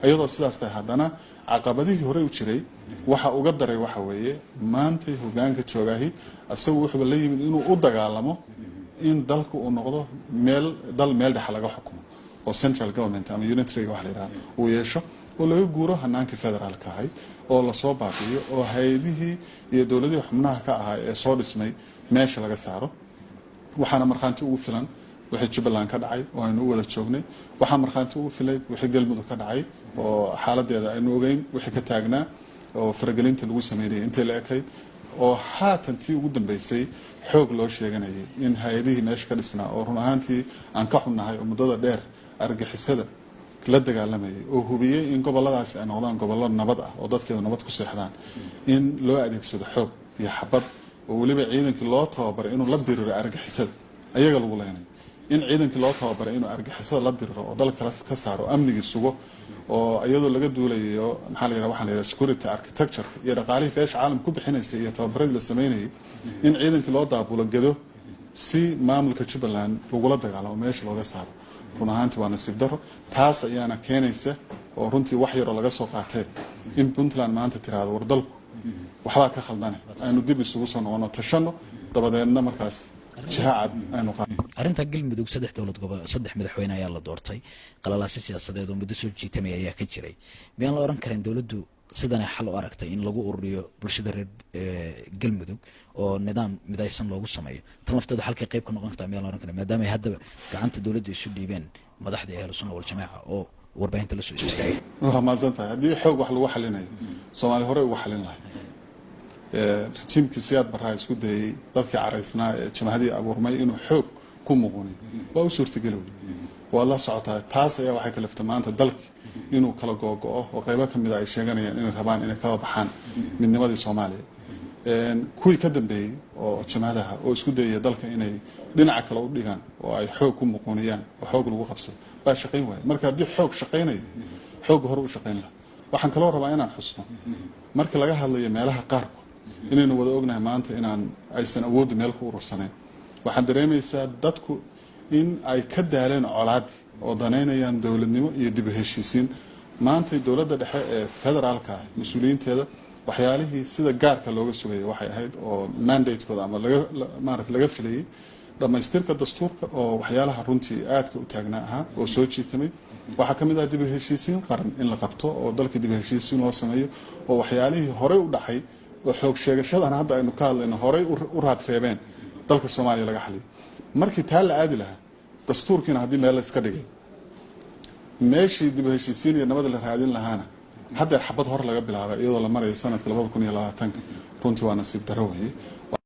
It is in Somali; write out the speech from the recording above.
ayadoo sidaas tahay haddana caqabadihii hore u jiray waxa uga daray waxa weeye maantay hogaanka joogahi asagu wuxuu la yimid inuu u dagaalamo in dalku uu noqdo dal meel dhex laga xukumo oo central government ama unitary wax la yiraahdo uu yeesho oo laga guuro hanaanka federaalka ahay oo la soo baabiyo oo hay'adihii iyo dawladihii xubnaha ka ahaa ee soo dhismay meesha laga saaro waxaana marxaanti ugu filan wixii Jubbaland ka dhacay oo aynu wada joognay waxa marxaanti ugu filay wixii Galmudug ka dhacay oo xaaladeeda aynu ogeyn wixii ka taagnaa oo faragelinta lagu sameeyay intii la ekay oo haatan tii ugu dambeysay xoog loo sheeganayay in hay'adihii meesha ka dhisnaa oo run ahaantii aan ka xunnahay oo muddada dheer argagixisada la dagaalamayay oo hubiyay in goboladaas ay noqdaan gobollo nabad ah oo dadkeedu nabad ku seexdaan in loo adeegsado xoog iyo xabad oo waliba ciidankii loo tababaray inuu la diriro argagixisada ayaga lagu leenay in ciidankii loo tababaray inuu argagixisada la diriro oo dalka ka saaro amnigii sugo oo iyadoo laga duulayo maxaa la yiraahdaa waxaan leeyahay security architecture iyo dhaqaalihii beesha caalamka ku bixinaysay iyo tababaradii la sameynayay in ciidankii loo daabulo gado si maamulka Jubbaland lagula dagaalamo meesha looga saaro run ahaantii waa nasiib daro taas ayaana keenaysa oo runtii wax yar oo laga soo qaatay in Puntland maanta tiraado war dalku waxba ka khaldanay aynu dib isugu soo noqono tashano dabadeedna markaas jihaad aynu qaadno arinta Galmudug saddex madaxweyne ayaa la doortay qalalaasi siyaasadeed oo muddo soo jiitamay ayaa ka jiray miyaan la oran karin dawladdu sidan ay xal u aragtay in lagu ururiyo bulshada reer Galmudug oo nidaam midaysan loogu sameeyo tan lafteedu halkay qayb ka noqon kartaa miyaan la oran karin maadaama ay hadda gacanta dawladdu isu dhiibeen madaxda Ahlus Sunna wal Jamaa oo warbaahinta la soo istaagay waa maasantahay haddii xoog wax lagu xalinayo Soomaali hore ugu xalin lahayd rajimkii siyaad baraa isku dayay dadkii caraysnaa ee jamhadii abuurmay inuu xoog ku muqoonay waa u suurtagelay waa la socotaa taas ayaa waxay ka laftay maanta dalkii inuu kala go'o oo qaybo kamid ah ay sheeganayaan inay rabaan inay ka baxaan midnimadii Soomaaliya kuwii ka dambeeyay oo jamhadaha oo isku dayay dalka inay dhinaca kale u dhigaan oo ay xoog ku muqoonayaan oo xoog lagu qabsado baa shaqayn waayay marka haddii xoog shaqaynayo xoog hore u shaqayn lahaa waxaan kaloo rabaa inaan xusno marka laga hadlayo meelaha qaarkood inaynu wada ognahay maanta inaan aysan awood meel ku urursanayn waxaan dareemaysaa dadku in ay ka daaleen colaadii oo daneynayaan dawladnimo iyo dib u heshiisiin maanta dawladda dhexe ee federaalka mas'uuliyiinteeda waxyaalihii sida gaarka looga sugayay waxay ahayd oo mandate-kooda ama laga filayay dhamaystirka dastuurka oo waxyaalaha runtii aadka u taagnaa ahaa oo soo jiitamay waxaa kamid ah dib u heshiisiin qaran in la qabto oo dalka dib u heshiisiin loo sameeyo oo waxyaalihii horey u dhacay oo xoog sheegashadan hadda aynu ka hadlayno horey u raad reebeen dalka Soomaaliya laga xaliyay markii taa la aadi lahaa dastuurkiina haddii meel la iska dhigay meeshii dib u heshiisiin iyo nabad la raadin lahaana hadda xabad hor laga bilaabay iyadoo la marayo sanadka 2020 runtii waa nasiib darro weeye